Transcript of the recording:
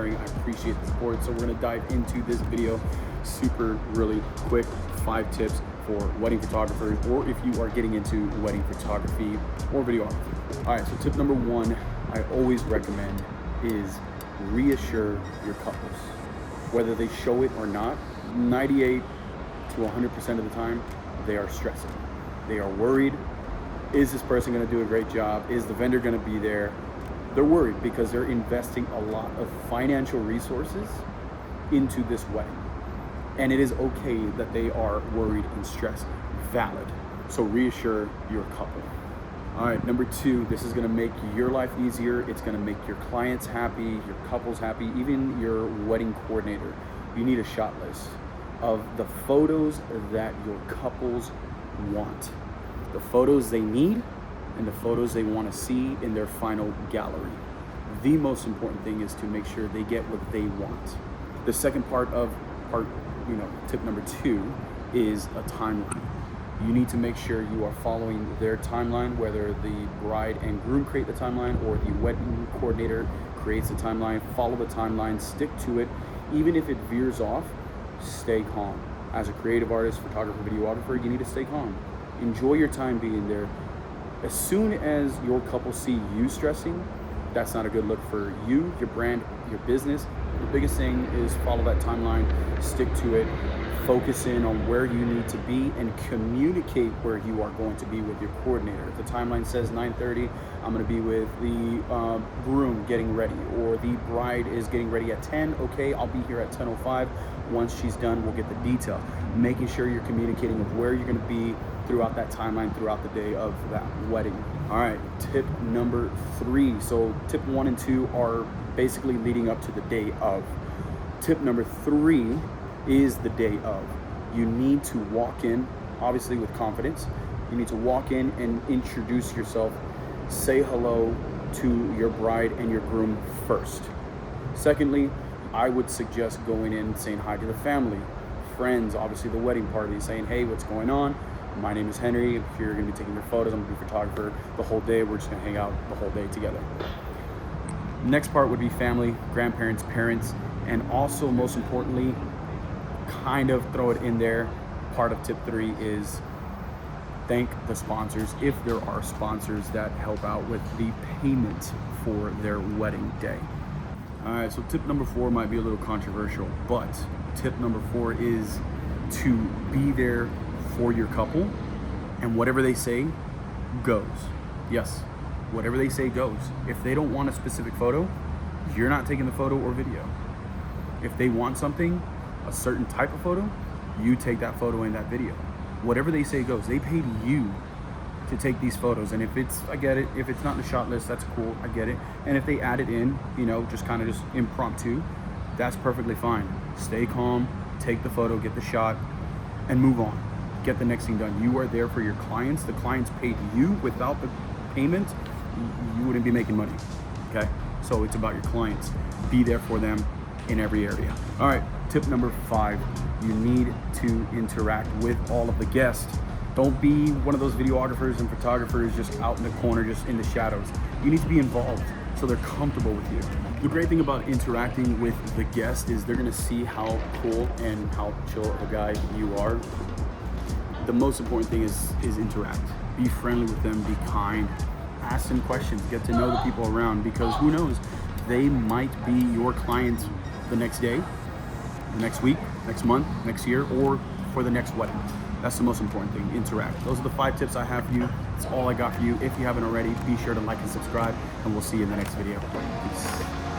sharing. I appreciate the support. So we're gonna dive into this video super really quick. 5 tips for wedding photographers, or if you are getting into wedding photography or videography. All right, so tip number 1 I always recommend is reassure your couples. Whether they show it or not, 98 to 100% of the time, they are stressing. They are worried. Is this person gonna do a great job? Is the vendor gonna be there? They're worried because they're investing a lot of financial resources into this wedding. And it is okay that they are worried and stressed. Valid. So reassure your couple. All right, number 2, this is gonna make your life easier. It's gonna make your clients happy, your couples happy, even your wedding coordinator. You need a shot list of the photos that your couples want, the photos they need, and the photos they wanna see in their final gallery. The most important thing is to make sure they get what they want. The second tip number 2 is a timeline. You need to make sure you are following their timeline, whether the bride and groom create the timeline or the wedding coordinator creates the timeline. Follow the timeline, stick to it. Even if it veers off, stay calm. As a creative artist, photographer, videographer, you need to stay calm. Enjoy your time being there. As soon as your couple see you stressing, that's not a good look for you, your brand, your business. The biggest thing is follow that timeline, stick to it, focus in on where you need to be, and communicate where you are going to be with your coordinator. If the timeline says 9:30, I'm gonna be with the groom getting ready, or the bride is getting ready at 10, okay, I'll be here at 10:05. Once she's done, we'll get the detail. Making sure you're communicating of where you're gonna be throughout that timeline, throughout the day of that wedding. All right, tip number 3. So tip 1 and 2 are basically leading up to the day of. Tip number 3 is the day of. You need to walk in, obviously with confidence. You need to walk in and introduce yourself. Say hello to your bride and your groom first. Secondly, I would suggest going in and saying hi to the family, friends, obviously the wedding party, saying, hey, what's going on? My name is Henry. If you're gonna be taking your photos, I'm gonna be a photographer the whole day. We're just gonna hang out the whole day together. Next part would be family, grandparents, parents, and also most importantly, kind of throw it in there. Part of tip 3 is thank the sponsors, if there are sponsors that help out with the payment for their wedding day. All right, so tip number 4 might be a little controversial, but tip number 4 is to be there for your couple, and whatever they say goes. Yes, whatever they say goes. If they don't want a specific photo, you're not taking the photo or video. If they want something, a certain type of photo, you take that photo and that video. Whatever they say goes. They paid you to take these photos, and if it's, I get it, if it's not in the shot list, that's cool, I get it. And if they add it in, just kind of just impromptu, that's perfectly fine. Stay calm, take the photo, get the shot, and move on. Get the next thing done. You are there for your clients. The clients paid you. Without the payment, you wouldn't be making money, okay? So it's about your clients. Be there for them in every area. All right, tip number 5, you need to interact with all of the guests. Don't be one of those videographers and photographers just out in the corner, just in the shadows. You need to be involved so they're comfortable with you. The great thing about interacting with the guest is they're gonna see how cool and how chill of a guy you are. The most important thing is interact. Be friendly with them, be kind, ask them questions, get to know the people around, because who knows, they might be your clients the next day, the next week, next month, next year, or for the next wedding. That's the most important thing, interact. Those are the 5 tips I have for you. That's all I got for you. If you haven't already, be sure to like and subscribe, and we'll see you in the next video. Peace.